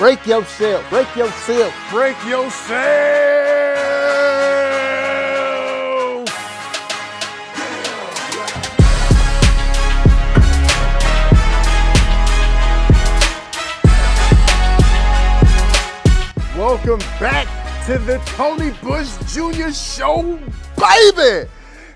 Break yourself. Break yourself. Break yourself. Welcome back to the Tony Bush Jr. Show, baby.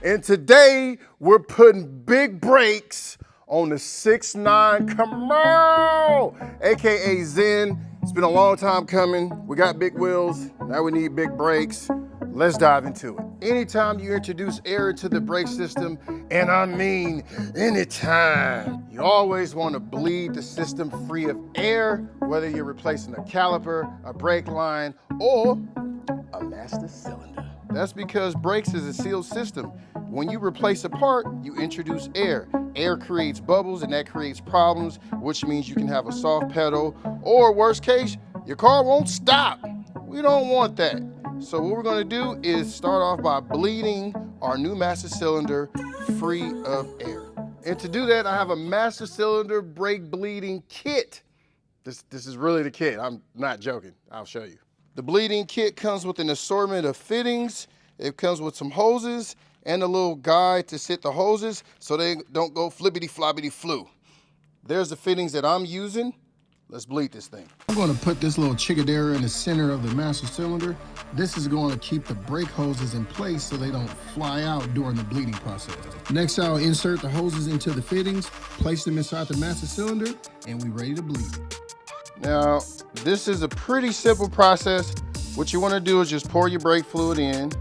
And today we're putting big brakes on the 6'9" Camaro, AKA Zen. It's been a long time coming. We got big wheels, now we need big brakes. Let's dive into it. Anytime you introduce air into the brake system, and I mean anytime, you always want to bleed the system free of air, whether you're replacing a caliper, a brake line, or a master cylinder. That's because brakes is a sealed system. When you replace a part, you introduce air. Air creates bubbles and that creates problems, which means you can have a soft pedal, or worst case, your car won't stop. We don't want that. So what we're gonna do is start off by bleeding our new master cylinder free of air. And to do that, I have a master cylinder brake bleeding kit. This is really the kit, I'm not joking, I'll show you. The bleeding kit comes with an assortment of fittings. It comes with some hoses and a little guide to set the hoses so they don't go flippity floppity flu. There's the fittings that I'm using. Let's bleed this thing. I'm gonna put this little chicadera in the center of the master cylinder. This is going to keep the brake hoses in place so they don't fly out during the bleeding process. Next, I'll insert the hoses into the fittings, place them inside the master cylinder, and we're ready to bleed. Now, this is a pretty simple process. What you wanna do is just pour your brake fluid in,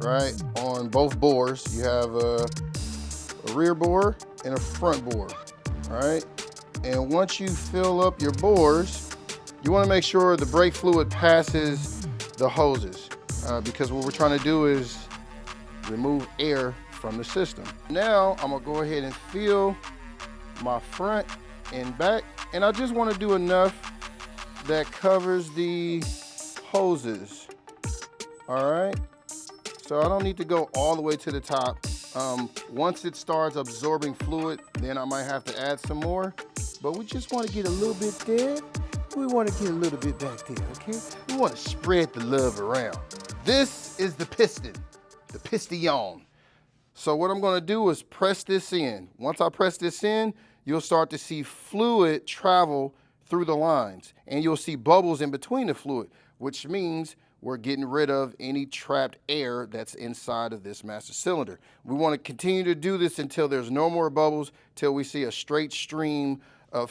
right, on both bores. You have a rear bore and a front bore, right? And once you fill up your bores, you wanna make sure the brake fluid passes the hoses because what we're trying to do is remove air from the system. Now, I'm gonna go ahead and fill my front and back, and I just wanna do enough that covers the hoses, all right? So I don't need to go all the way to the top. Once it starts absorbing fluid, then I might have to add some more, but we just wanna get a little bit there. We wanna get a little bit back there, okay? We wanna spread the love around. This is the piston, the piston. So what I'm gonna do is press this in. Once I press this in, you'll start to see fluid travel through the lines, and you'll see bubbles in between the fluid, which means we're getting rid of any trapped air that's inside of this master cylinder. We want to continue to do this until there's no more bubbles, till we see a straight stream of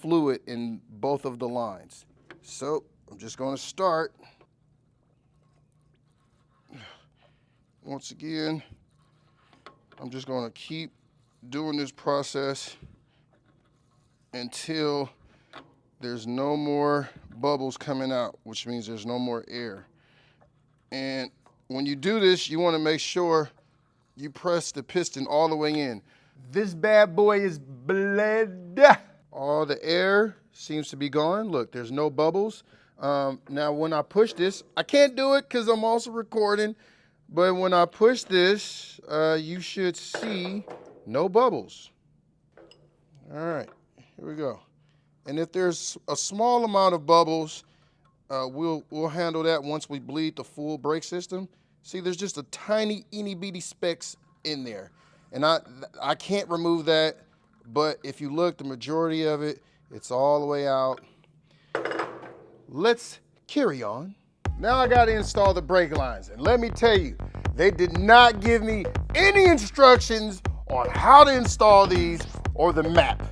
fluid in both of the lines. So I'm just going to start. Once again, I'm just going to keep doing this process until there's no more bubbles coming out, which means there's no more air. And when you do this, you want to make sure you press the piston all the way in. This bad boy is bled. All the air seems to be gone. Look, there's no bubbles. Now when I push this, I can't do it because I'm also recording, but when I push this, you should see no bubbles. All right, here we go. And if there's a small amount of bubbles, we'll handle that once we bleed the full brake system. See, there's just a tiny itty bitty specks in there. And I can't remove that, but if you look, the majority of it, it's all the way out. Let's carry on. Now I gotta install the brake lines. And let me tell you, they did not give me any instructions on how to install these or the map.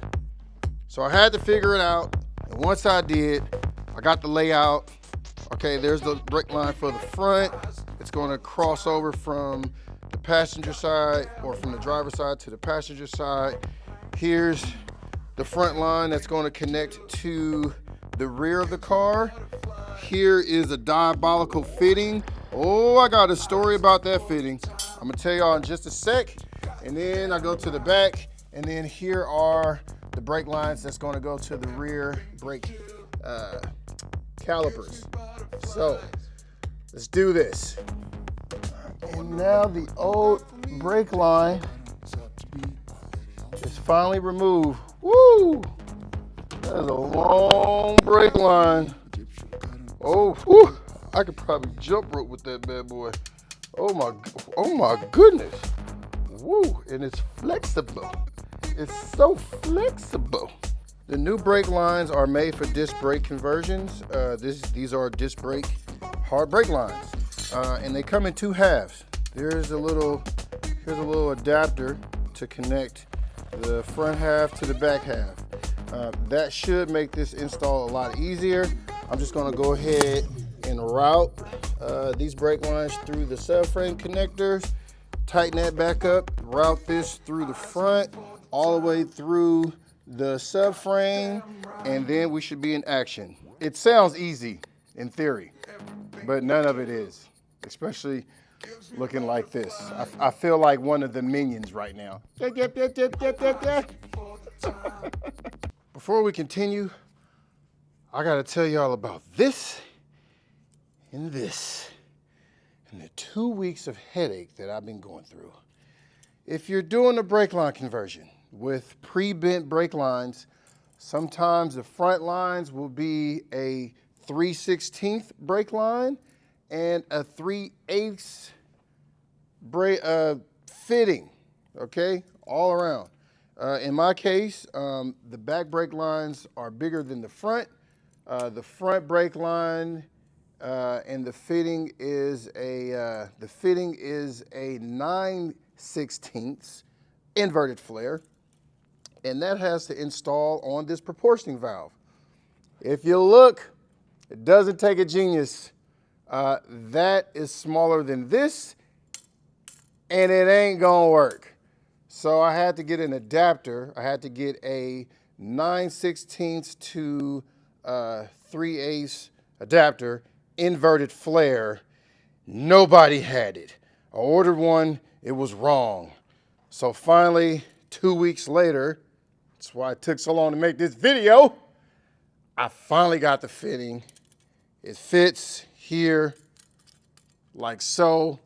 So I had to figure it out, and once I did, I got the layout. Okay, there's the brake line for the front. It's gonna cross over from the passenger side, or from the driver's side to the passenger side. Here's the front line that's gonna connect to the rear of the car. Here is a diabolical fitting. Oh, I got a story about that fitting. I'm gonna tell y'all in just a sec. And then I go to the back, and then here are the brake lines that's going to go to the rear brake calipers. So let's do this. And now the old brake line is finally removed. Woo! That's a long brake line. Oh, whew, I could probably jump rope with that bad boy. Oh my goodness. Woo, and it's flexible. It's so flexible. The new brake lines are made for disc brake conversions. These are disc brake hard brake lines, and they come in 2 halves. Here's a little adapter to connect the front half to the back half. That should make this install a lot easier. I'm just gonna go ahead and route these brake lines through the subframe connectors, tighten that back up, route this through the front, all the way through the subframe, and then we should be in action. It sounds easy in theory, but none of it is, especially looking like this. I feel like one of the minions right now. Before we continue, I gotta tell y'all about this and this and the 2 weeks of headache that I've been going through. If you're doing a brake line conversion with pre-bent brake lines, sometimes the front lines will be a 3/16 brake line and a 3/8 brake fitting, okay, all around. In my case, the back brake lines are bigger than the front. The front brake line and the fitting is a 9/16 inverted flare, and that has to install on this proportioning valve. If you look, it doesn't take a genius. That is smaller than this, and it ain't gonna work. So I had to get an adapter. I had to get a 9/16 to 3/8 adapter, inverted flare. Nobody had it. I ordered one, it was wrong. So finally, 2 weeks later, that's why it took so long to make this video, I finally got the fitting. It fits here like so,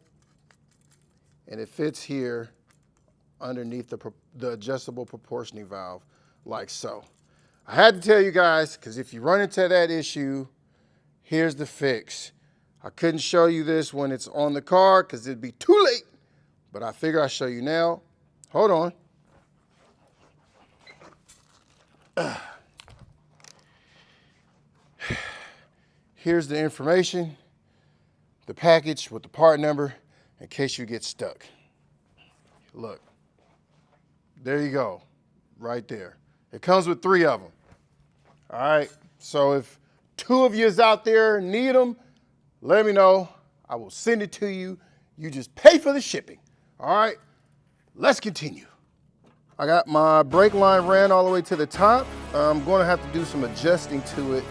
and it fits here underneath the adjustable proportioning valve like so. I had to tell you guys, because if you run into that issue, here's the fix. I couldn't show you this when it's on the car because it'd be too late, but I figure I'll show you now. Hold on. Here's the information, the package with the part number in case you get stuck. Look, there you go, right there. It comes with 3 of them. All right, so if 2 of you out there need them, let me know. I will send it to you. You just pay for the shipping. All right, let's continue. I got my brake line ran all the way to the top. I'm going to have to do some adjusting to it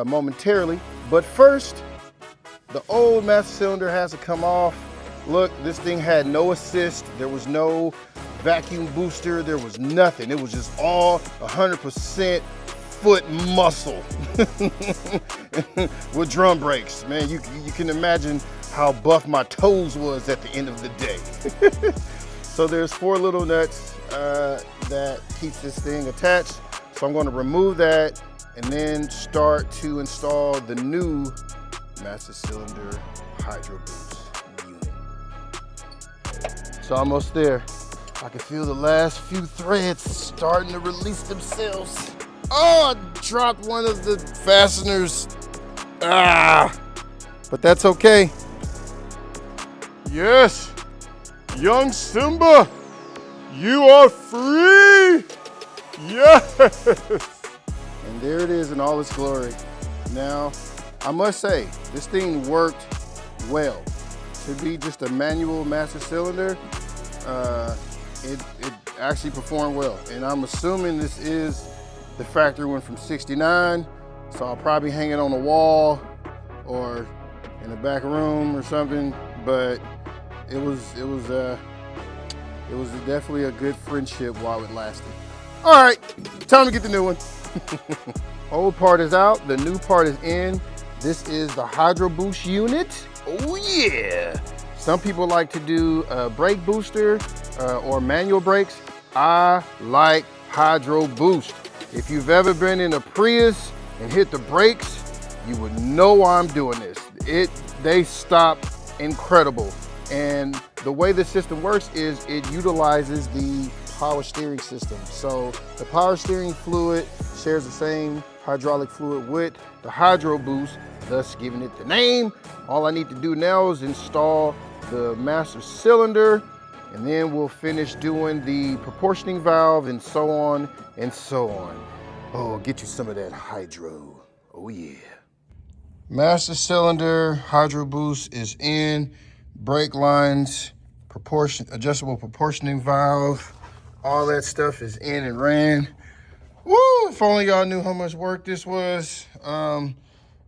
momentarily. But first, the old master cylinder has to come off. Look, this thing had no assist. There was no vacuum booster. There was nothing. It was just all 100% foot muscle with drum brakes. Man, you can imagine how buff my toes was at the end of the day. So there's 4 little nuts that keeps this thing attached. So I'm going to remove that and then start to install the new master cylinder hydro boost unit. So almost there. I can feel the last few threads starting to release themselves. Oh, I dropped one of the fasteners. But that's okay. Yes, young Simba, you are free. Yes. And there it is in all its glory. Now, I must say, this thing worked well. To be just a manual master cylinder, it actually performed well. And I'm assuming this is the factory one from '69, so I'll probably hang it on the wall or in the back room or something. But it was definitely a good friendship while it lasted. All right, time to get the new one. Old part is out, the new part is in. This is the Hydro Boost unit. Oh yeah! Some people like to do a brake booster or manual brakes. I like Hydro Boost. If you've ever been in a Prius and hit the brakes, you would know why I'm doing this. They stop incredible. And the way the system works is it utilizes the power steering system. So the power steering fluid shares the same hydraulic fluid with the Hydro Boost, thus giving it the name. All I need to do now is install the master cylinder, and then we'll finish doing the proportioning valve and so on and so on. Oh, get you some of that hydro. Oh yeah. Master cylinder, Hydro Boost is in, brake lines, adjustable proportioning valve, all that stuff is in and ran. Woo, if only y'all knew how much work this was.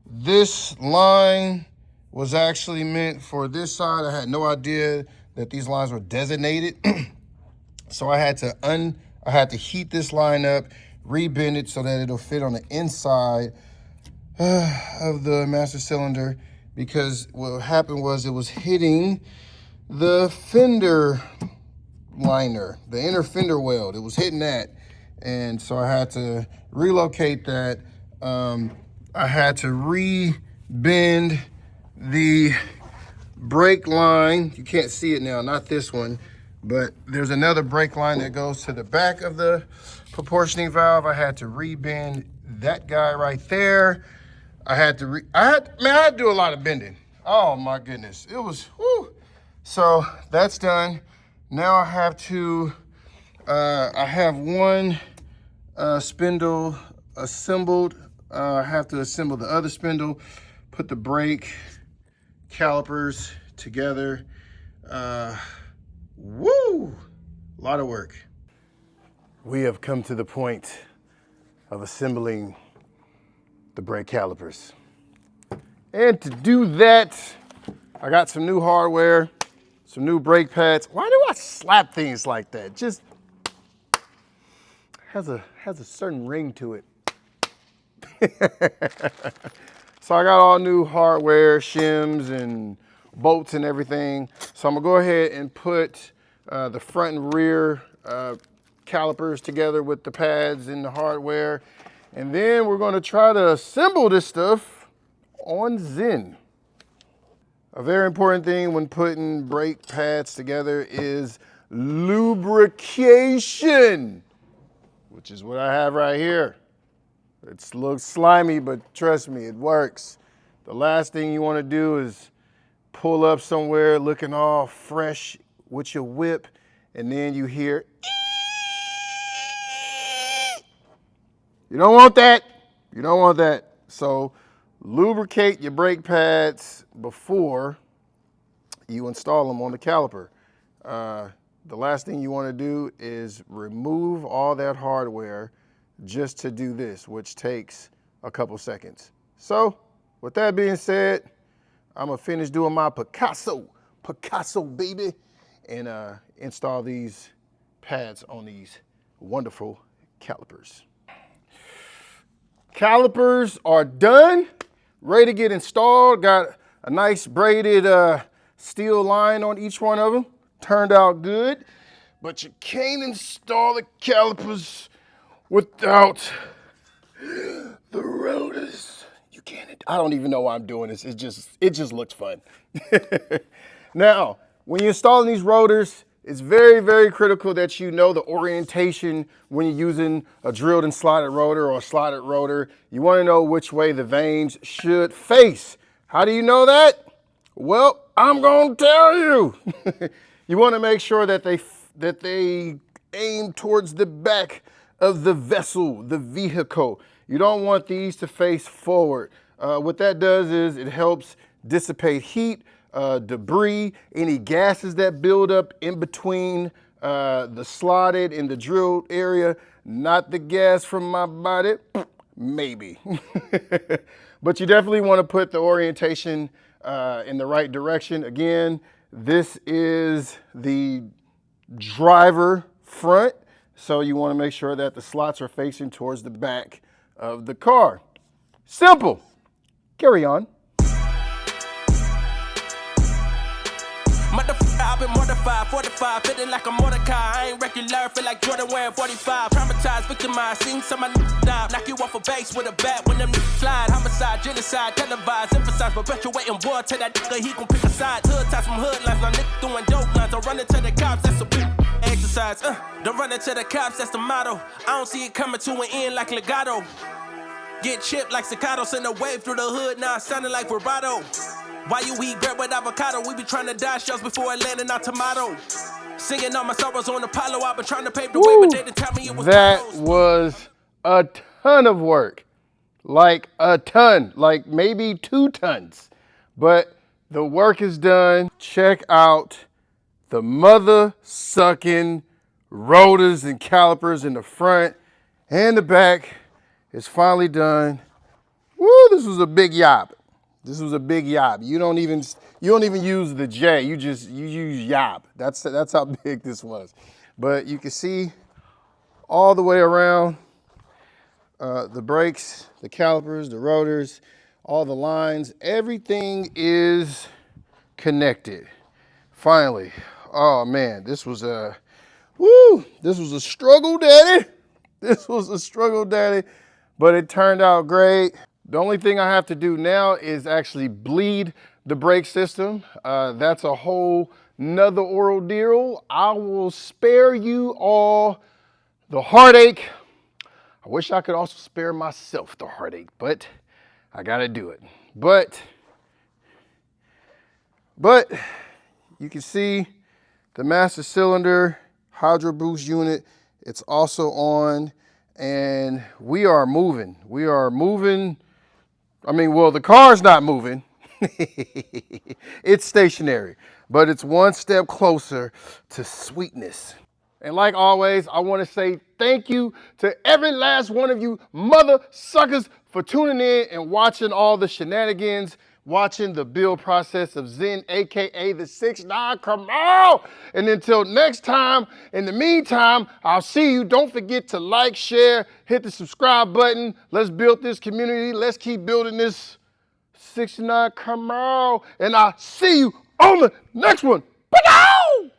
This line was actually meant for this side. I had no idea that these lines were designated. So I had to heat this line up, rebend it so that it'll fit on the inside of the master cylinder, because what happened was it was hitting the fender liner, the inner fender weld. It was hitting that. And so I had to relocate that. I had to re-bend the brake line. You can't see it now, not this one, but there's another brake line that goes to the back of the proportioning valve. I had to re-bend that guy right there. I had to do a lot of bending. Oh my goodness, it was, whew. So that's done. Now I have to, I have one spindle assembled. I have to assemble the other spindle, put the brake calipers together. Woo, a lot of work. We have come to the point of assembling the brake calipers. And to do that, I got some new hardware, some new brake pads. Why do I slap things like that? Just has a certain ring to it. So I got all new hardware, shims and bolts and everything. So I'm gonna go ahead and put the front and rear calipers together with the pads and the hardware. And then we're gonna try to assemble this stuff on Zen. A very important thing when putting brake pads together is lubrication, which is what I have right here. It looks slimy, but trust me, it works. The last thing you wanna do is pull up somewhere looking all fresh with your whip, and then you hear, you don't want that. You don't want that. So lubricate your brake pads before you install them on the caliper. The last thing you want to do is remove all that hardware just to do this, which takes a couple seconds. So with that being said, I'm gonna finish doing my Picasso baby, and install these pads on these wonderful calipers. Calipers are done, ready to get installed. Got a nice braided steel line on each one of them. Turned out good, but you can't install the calipers without the rotors. You can't, I don't even know why I'm doing this. It just looks fun. Now, when you're installing these rotors, it's very, very critical that you know the orientation when you're using a drilled and slotted rotor or a slotted rotor. You want to know which way the vanes should face. How do you know that? Well, I'm going to tell you. You want to make sure that they aim towards the back of the vessel, the vehicle. You don't want these to face forward. What that does is it helps dissipate heat, debris, any gases that build up in between the slotted and the drilled area. Not the gas from my body, maybe. But you definitely want to put the orientation in the right direction. Again, this is the driver front, so you want to make sure that the slots are facing towards the back of the car. Simple. Carry on. Motherfucker, I've been mortified, 45, feeling like a Mordecai. I ain't regular, feel like Jordan wearing 45. Traumatized, victimized, seen some of my die. Knock you off a base with a bat when them niggas slide. Homicide, genocide, televised, emphasize, perpetuating war. Tell that nigga he gon' pick a side. Hood ties from hood lines, now niggas doing dope lines. I'm running to the cops, that's a big exercise. Don't run into the cops, that's the motto. I don't see it coming to an end like legato. Get chipped like staccato, send a wave through the hood, now it's sounding like vibrato. Why you eat bread with avocado? We be trying to dodge shells before it landing our tomato. Singing all my sorrows on Apollo, I've been trying to pave the way, but they didn't tell me it was That potholes. was a ton of work. Like a ton, like maybe 2 tons. But the work is done. Check out the mother sucking rotors and calipers in the front and the back. It's finally done. Woo, this was a big yob. This was a big yob. You don't even use the J. You use yob. That's how big this was. But you can see all the way around the brakes, the calipers, the rotors, all the lines. Everything is connected. Finally. Oh man, this was a struggle, daddy. This was a struggle, daddy, but it turned out great. The only thing I have to do now is actually bleed the brake system. That's a whole nother ordeal. I will spare you all the heartache. I wish I could also spare myself the heartache, but I gotta do it. But you can see the master cylinder hydro boost unit. It's also on, and we are moving. We are moving. I mean, well, the car's not moving. It's stationary, but it's one step closer to sweetness. And like always, I want to say thank you to every last one of you mother suckers for tuning in and watching all the shenanigans, watching the build process of Zen, AKA the 6'9 Camaro. And until next time, in the meantime, I'll see you. Don't forget to like, share, hit the subscribe button. Let's build this community. Let's keep building this 6'9 Camaro. And I'll see you on the next one. Bye-bye!